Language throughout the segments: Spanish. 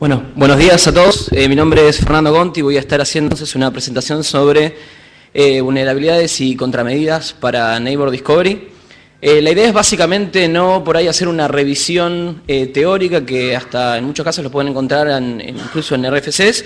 Bueno, buenos días a todos. Mi nombre es Fernando Gonti y voy a estar haciendo entonces una presentación sobre vulnerabilidades y contramedidas para Neighbor Discovery. La idea es básicamente no por ahí hacer una revisión teórica, que hasta en muchos casos lo pueden encontrar incluso en RFCs,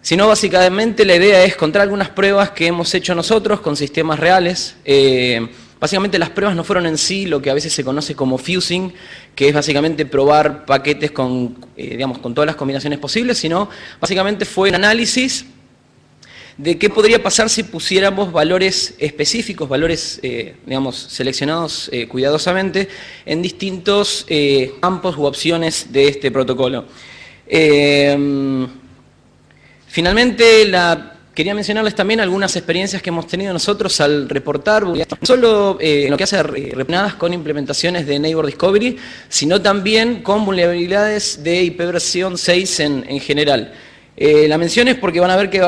sino básicamente la idea es contar algunas pruebas que hemos hecho nosotros con sistemas reales. Básicamente las pruebas no fueron en sí lo que a veces se conoce como fusing, que es básicamente probar paquetes con todas las combinaciones posibles, sino básicamente fue un análisis de qué podría pasar si pusiéramos valores específicos, valores seleccionados cuidadosamente en distintos campos u opciones de este protocolo. Finalmente, quería mencionarles también algunas experiencias que hemos tenido nosotros al reportar, no solo en lo que hace reportadas con implementaciones de Neighbor Discovery, sino también con vulnerabilidades de ipv 6 en general. La mención es porque van a ver que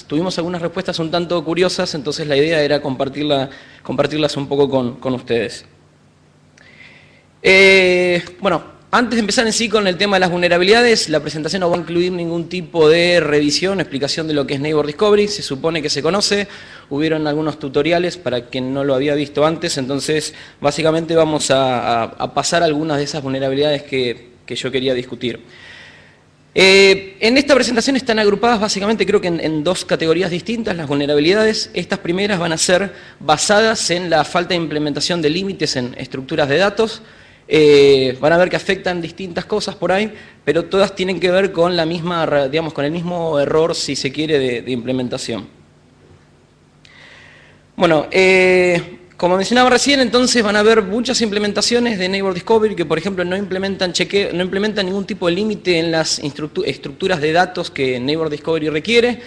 tuvimos algunas respuestas un tanto curiosas, entonces la idea era compartirlas un poco con ustedes. Antes de empezar en sí con el tema de las vulnerabilidades, la presentación no va a incluir ningún tipo de revisión o explicación de lo que es Neighbor Discovery. Se supone que se conoce, hubieron algunos tutoriales para quien no lo había visto antes, entonces básicamente vamos a pasar algunas de esas vulnerabilidades que yo quería discutir. En esta presentación están agrupadas básicamente creo que en dos categorías distintas las vulnerabilidades. Estas primeras van a ser basadas en la falta de implementación de límites en estructuras de datos. Van a ver que afectan distintas cosas por ahí, pero todas tienen que ver con la misma, con el mismo error, si se quiere, de implementación. Bueno, como mencionaba recién, entonces van a haber muchas implementaciones de Neighbor Discovery que, por ejemplo, no implementan ningún tipo de límite en las estructuras de datos que Neighbor Discovery requiere.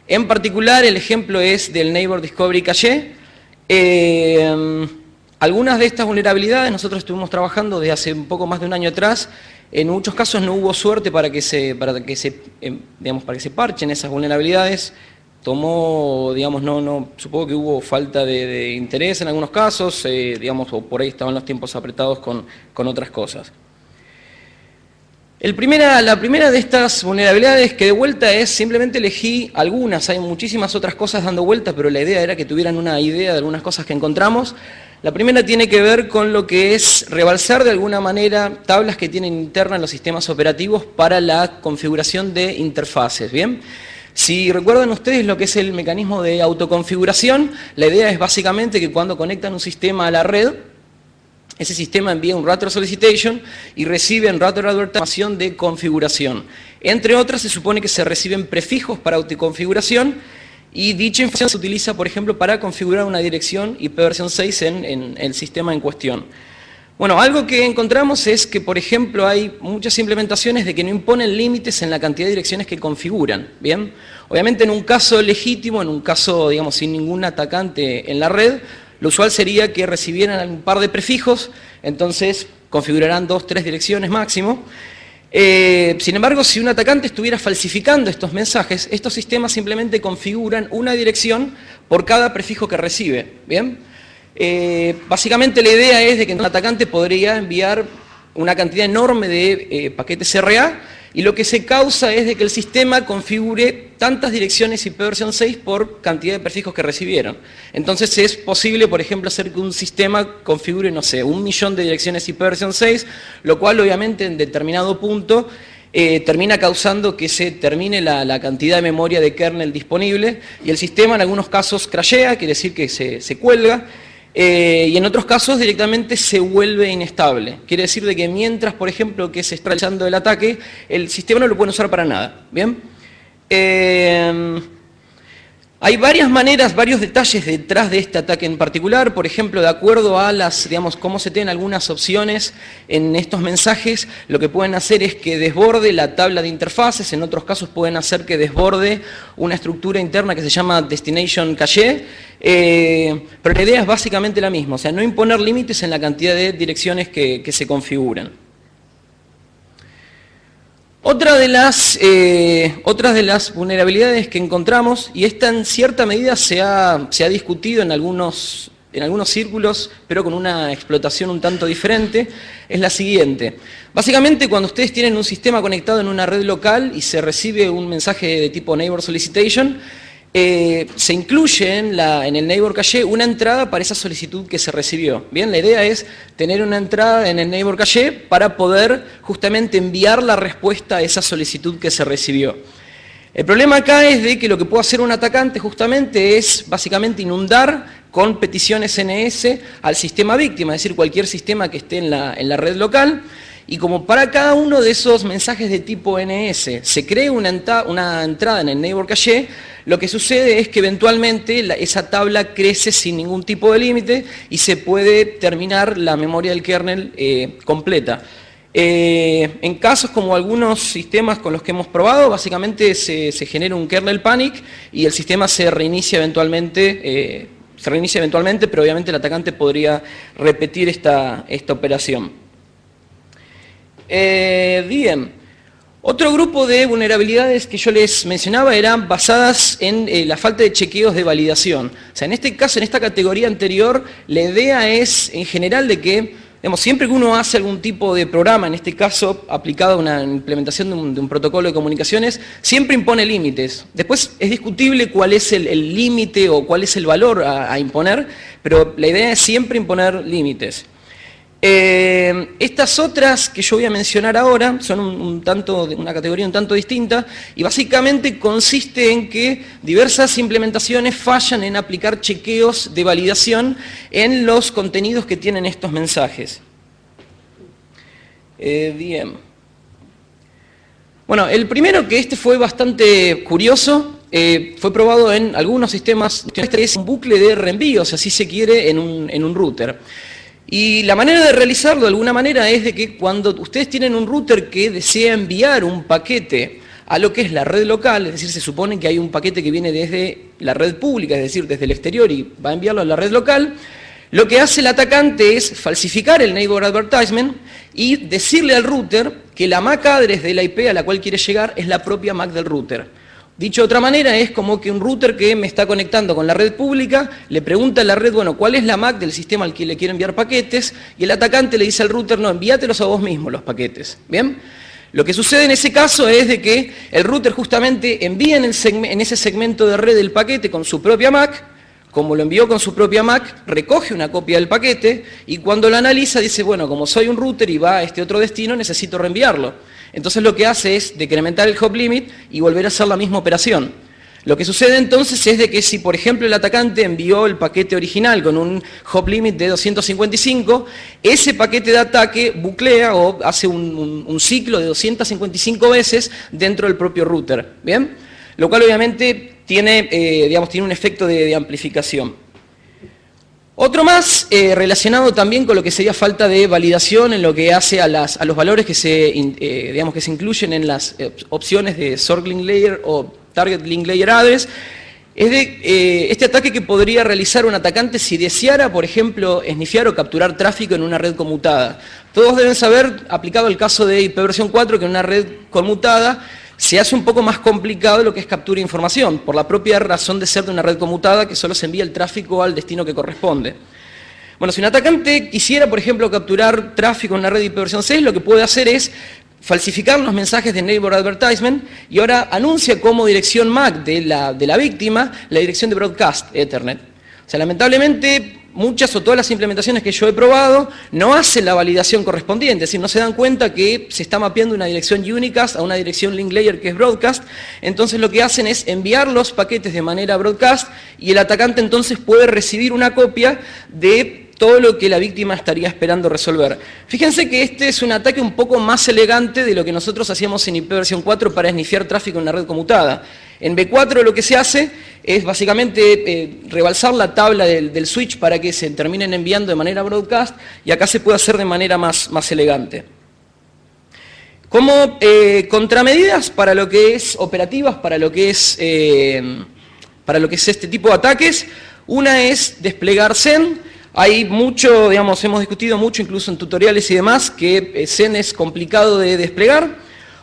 En particular, el ejemplo es del Neighbor Discovery Cache. Algunas de estas vulnerabilidades nosotros estuvimos trabajando desde hace un poco más de un año atrás. En muchos casos no hubo suerte para que se parchen esas vulnerabilidades. Supongo que hubo falta de interés en algunos casos, o por ahí estaban los tiempos apretados con otras cosas. La primera de estas vulnerabilidades, que de vuelta es simplemente elegí algunas, hay muchísimas otras cosas dando vuelta, pero la idea era que tuvieran una idea de algunas cosas que encontramos. La primera tiene que ver con lo que es rebalsar de alguna manera tablas que tienen internas los sistemas operativos para la configuración de interfaces, ¿bien? Si recuerdan ustedes lo que es el mecanismo de autoconfiguración, la idea es básicamente que cuando conectan un sistema a la red, ese sistema envía un router solicitation y recibe en router información de configuración. Entre otras, se supone que se reciben prefijos para autoconfiguración y dicha información se utiliza, por ejemplo, para configurar una dirección IPv6 en el sistema en cuestión. Bueno, algo que encontramos es que, por ejemplo, hay muchas implementaciones de que no imponen límites en la cantidad de direcciones que configuran, ¿bien? Obviamente en un caso legítimo, en un caso, sin ningún atacante en la red, lo usual sería que recibieran un par de prefijos, entonces configurarán 2 o 3 direcciones máximo. Sin embargo, si un atacante estuviera falsificando estos mensajes, estos sistemas simplemente configuran una dirección por cada prefijo que recibe, ¿bien? Básicamente la idea es de que un atacante podría enviar una cantidad enorme de paquetes RA y lo que se causa es de que el sistema configure tantas direcciones IPv6 por cantidad de prefijos que recibieron. Entonces es posible, por ejemplo, hacer que un sistema configure, no sé, 1 millón de direcciones IPv6, lo cual obviamente en determinado punto termina causando que se termine la cantidad de memoria de kernel disponible y el sistema en algunos casos crashea, quiere decir que se cuelga. Y en otros casos directamente se vuelve inestable. Quiere decir de que mientras, por ejemplo, que se está realizando el ataque, el sistema no lo pueden usar para nada. ¿Bien? Hay varias maneras, varios detalles detrás de este ataque en particular. Por ejemplo, de acuerdo a cómo se tienen algunas opciones en estos mensajes, lo que pueden hacer es que desborde la tabla de interfaces. En otros casos pueden hacer que desborde una estructura interna que se llama Destination Cache. Pero la idea es básicamente la misma, o sea, no imponer límites en la cantidad de direcciones que se configuran. Otra de las vulnerabilidades que encontramos, y esta en cierta medida se ha discutido en algunos en algunos círculos, pero con una explotación un tanto diferente, es la siguiente. Básicamente, cuando ustedes tienen un sistema conectado en una red local y se recibe un mensaje de tipo Neighbor Solicitation, se incluye en el Neighbor Cache una entrada para esa solicitud que se recibió. Bien, la idea es tener una entrada en el Neighbor Cache para poder justamente enviar la respuesta a esa solicitud que se recibió. El problema acá es de que lo que puede hacer un atacante justamente es básicamente inundar con peticiones NS al sistema víctima, es decir, cualquier sistema que esté en la red local. Y como para cada uno de esos mensajes de tipo NS se cree una entrada en el Neighbor Cache, lo que sucede es que eventualmente esa tabla crece sin ningún tipo de límite y se puede terminar la memoria del kernel completa. En casos como algunos sistemas con los que hemos probado, básicamente se genera un kernel panic y el sistema se reinicia eventualmente, pero obviamente el atacante podría repetir esta operación. Bien, otro grupo de vulnerabilidades que yo les mencionaba eran basadas en la falta de chequeos de validación. O sea, en este caso, en esta categoría anterior, la idea es en general de que, digamos, siempre que uno hace algún tipo de programa, en este caso aplicado a una implementación de un protocolo de comunicaciones, siempre impone límites. Después es discutible cuál es el límite o cuál es el valor a imponer, pero la idea es siempre imponer límites. Estas otras que yo voy a mencionar ahora son una categoría un tanto distinta y básicamente consiste en que diversas implementaciones fallan en aplicar chequeos de validación en los contenidos que tienen estos mensajes. Bien. Bueno, el primero, que fue bastante curioso, fue probado en algunos sistemas, es un bucle de reenvío, o sea, si se quiere, en un router. Y la manera de realizarlo de alguna manera es de que cuando ustedes tienen un router que desea enviar un paquete a lo que es la red local, es decir, se supone que hay un paquete que viene desde la red pública, es decir, desde el exterior y va a enviarlo a la red local, lo que hace el atacante es falsificar el Neighbor Advertisement y decirle al router que la MAC address de la IP a la cual quiere llegar es la propia MAC del router. Dicho de otra manera, es como que un router que me está conectando con la red pública le pregunta a la red, bueno, ¿cuál es la MAC del sistema al que le quiero enviar paquetes? Y el atacante le dice al router, no, envíatelos a vos mismo los paquetes. ¿Bien? Lo que sucede en ese caso es de que el router justamente envía en ese segmento de red el paquete con su propia MAC. Como lo envió con su propia MAC, recoge una copia del paquete y cuando lo analiza dice, bueno, como soy un router y va a este otro destino, necesito reenviarlo. Entonces lo que hace es decrementar el hop limit y volver a hacer la misma operación. Lo que sucede entonces es de que si, por ejemplo, el atacante envió el paquete original con un hop limit de 255, ese paquete de ataque buclea o hace un ciclo de 255 veces dentro del propio router. ¿Bien? Lo cual obviamente tiene un efecto de amplificación. Otro más relacionado también con lo que sería falta de validación en lo que hace a los valores que se incluyen en las opciones de Source Link Layer o Target Link Layer Address, es de este ataque que podría realizar un atacante si deseara, por ejemplo, snifear o capturar tráfico en una red conmutada. Todos deben saber, aplicado el caso de IPv4, que en una red conmutada se hace un poco más complicado lo que es captura de información, por la propia razón de ser de una red conmutada que solo se envía el tráfico al destino que corresponde. Bueno, si un atacante quisiera, por ejemplo, capturar tráfico en una red IPv6, lo que puede hacer es falsificar los mensajes de Neighbor Advertisement y ahora anuncia como dirección MAC de la víctima la dirección de Broadcast Ethernet. O sea, lamentablemente, muchas o todas las implementaciones que yo he probado no hacen la validación correspondiente, es decir, no se dan cuenta que se está mapeando una dirección unicast a una dirección link layer que es broadcast, entonces lo que hacen es enviar los paquetes de manera broadcast y el atacante entonces puede recibir una copia de todo lo que la víctima estaría esperando resolver. Fíjense que este es un ataque un poco más elegante de lo que nosotros hacíamos en IPv4 para snifear tráfico en una red conmutada. En B4 lo que se hace es básicamente rebalsar la tabla del switch para que se terminen enviando de manera broadcast y acá se puede hacer de manera más elegante. Como contramedidas para lo que es operativas, para lo que es este tipo de ataques, una es desplegar Zen. Hay mucho, hemos discutido mucho incluso en tutoriales y demás, que Zen es complicado de desplegar.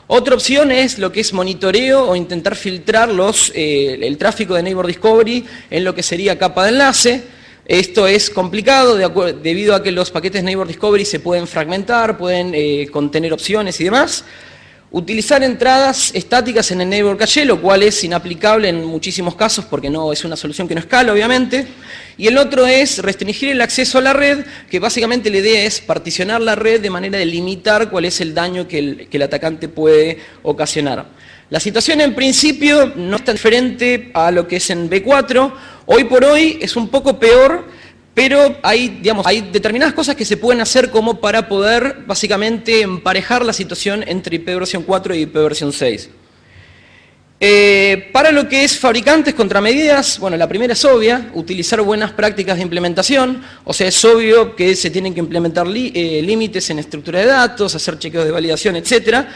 Otra opción es lo que es monitoreo o intentar filtrar el tráfico de Neighbor Discovery en lo que sería capa de enlace. Esto es complicado debido a que los paquetes Neighbor Discovery se pueden fragmentar, pueden contener opciones y demás. Utilizar entradas estáticas en el Neighbor Cache, lo cual es inaplicable en muchísimos casos porque no es una solución que no escala, obviamente. Y el otro es restringir el acceso a la red, que básicamente la idea es particionar la red de manera de limitar cuál es el daño que el atacante puede ocasionar. La situación en principio no es tan diferente a lo que es en V4. Hoy por hoy es un poco peor, pero hay determinadas cosas que se pueden hacer como para poder básicamente emparejar la situación entre IP versión 4 y IP versión 6. Para lo que es fabricantes contramedidas, bueno, la primera es obvia, utilizar buenas prácticas de implementación, o sea, es obvio que se tienen que implementar límites en estructura de datos, hacer chequeos de validación, etcétera.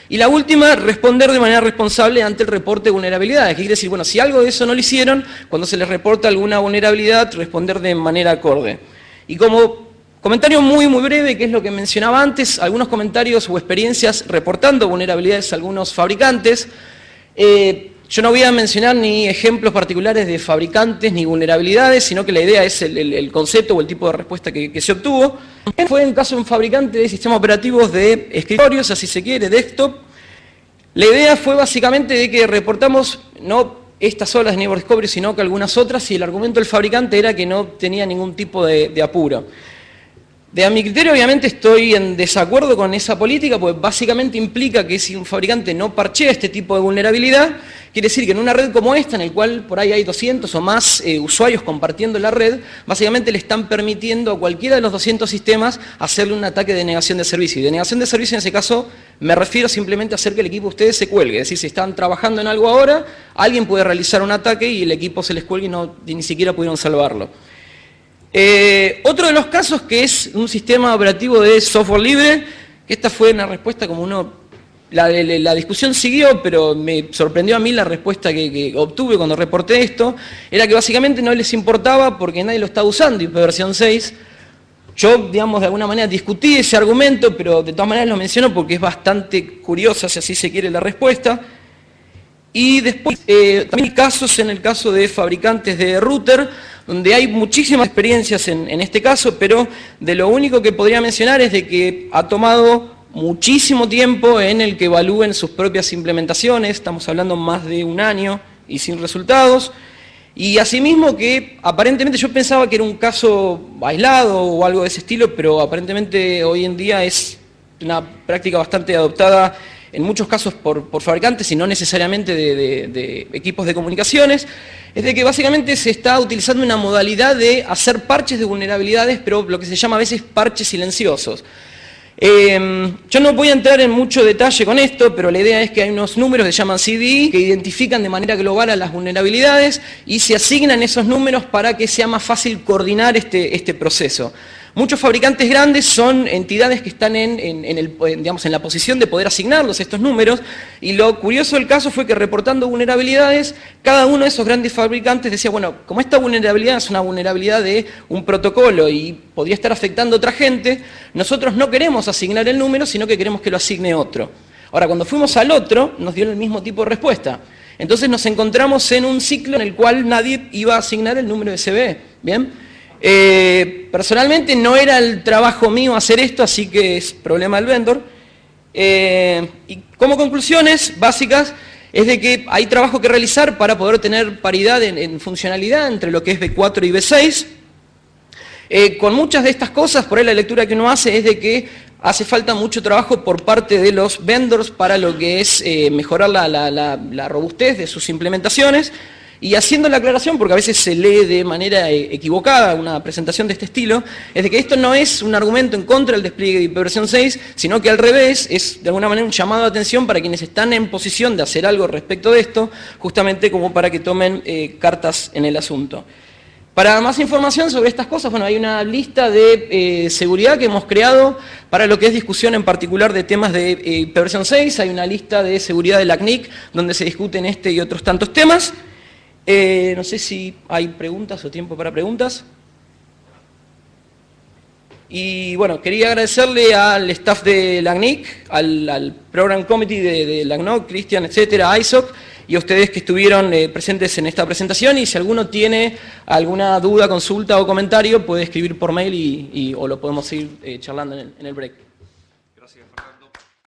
Y la última, responder de manera responsable ante el reporte de vulnerabilidades. Que quiere decir, bueno, si algo de eso no lo hicieron, cuando se les reporta alguna vulnerabilidad, responder de manera acorde. Y como comentario muy breve, que es lo que mencionaba antes, algunos comentarios o experiencias reportando vulnerabilidades a algunos fabricantes. Yo no voy a mencionar ni ejemplos particulares de fabricantes ni vulnerabilidades, sino que la idea es el concepto o el tipo de respuesta que se obtuvo. Fue en caso de un fabricante de sistemas operativos de escritorios, así se quiere, desktop. La idea fue básicamente de que reportamos no estas olas de Neighbor Discovery, sino que algunas otras, y el argumento del fabricante era que no tenía ningún tipo de apuro. A mi criterio, obviamente, estoy en desacuerdo con esa política, porque básicamente implica que si un fabricante no parchea este tipo de vulnerabilidad, quiere decir que en una red como esta, en el cual por ahí hay 200 o más usuarios compartiendo la red, básicamente le están permitiendo a cualquiera de los 200 sistemas hacerle un ataque de denegación de servicio. Y denegación de servicio en ese caso me refiero simplemente a hacer que el equipo de ustedes se cuelgue. Es decir, si están trabajando en algo ahora, alguien puede realizar un ataque y el equipo se les cuelgue y ni siquiera pudieron salvarlo. Otro de los casos que es un sistema operativo de software libre, que esta fue una respuesta como la discusión siguió, pero me sorprendió a mí la respuesta que obtuve cuando reporté esto, era que básicamente no les importaba porque nadie lo estaba usando, IP versión 6. Yo, digamos, de alguna manera discutí ese argumento, pero de todas maneras lo menciono porque es bastante curiosa, si así se quiere, la respuesta. Y después, también hay casos en el caso de fabricantes de router, donde hay muchísimas experiencias en este caso, pero de lo único que podría mencionar es de que ha tomado muchísimo tiempo en el que evalúen sus propias implementaciones, estamos hablando más de un año y sin resultados, y asimismo que aparentemente yo pensaba que era un caso aislado o algo de ese estilo, pero aparentemente hoy en día es una práctica bastante adoptada en muchos casos por fabricantes y no necesariamente de equipos de comunicaciones, es de que básicamente se está utilizando una modalidad de hacer parches de vulnerabilidades, pero lo que se llama a veces parches silenciosos. Yo no voy a entrar en mucho detalle con esto, pero la idea es que hay unos números que se llaman CVE, que identifican de manera global a las vulnerabilidades y se asignan esos números para que sea más fácil coordinar este proceso. Muchos fabricantes grandes son entidades que están en la posición de poder asignarlos estos números, y lo curioso del caso fue que reportando vulnerabilidades, cada uno de esos grandes fabricantes decía, bueno, como esta vulnerabilidad es una vulnerabilidad de un protocolo y podría estar afectando a otra gente, nosotros no queremos asignar el número, sino que queremos que lo asigne otro. Ahora, cuando fuimos al otro, nos dio el mismo tipo de respuesta. Entonces nos encontramos en un ciclo en el cual nadie iba a asignar el número de CVE, ¿bien? Personalmente no era el trabajo mío hacer esto, así que es problema del vendor. Y como conclusiones básicas es de que hay trabajo que realizar para poder tener paridad en funcionalidad entre lo que es V4 y V6. Con muchas de estas cosas, por ahí la lectura que uno hace es de que hace falta mucho trabajo por parte de los vendors para lo que es mejorar la robustez de sus implementaciones. Y haciendo la aclaración, porque a veces se lee de manera equivocada una presentación de este estilo, es de que esto no es un argumento en contra del despliegue de IP versión 6, sino que al revés, es de alguna manera un llamado de atención para quienes están en posición de hacer algo respecto de esto, justamente como para que tomen cartas en el asunto. Para más información sobre estas cosas, bueno, hay una lista de seguridad que hemos creado para lo que es discusión en particular de temas de IP versión 6, hay una lista de seguridad de la CNIC donde se discuten este y otros tantos temas. No sé si hay preguntas o tiempo para preguntas. Y bueno, quería agradecerle al staff de la CNIC, al Program Committee de la CNOC, Cristian, etcétera, a ISOC, y a ustedes que estuvieron presentes en esta presentación, y si alguno tiene alguna duda, consulta o comentario, puede escribir por mail o lo podemos seguir charlando en el break. Gracias, Fernando.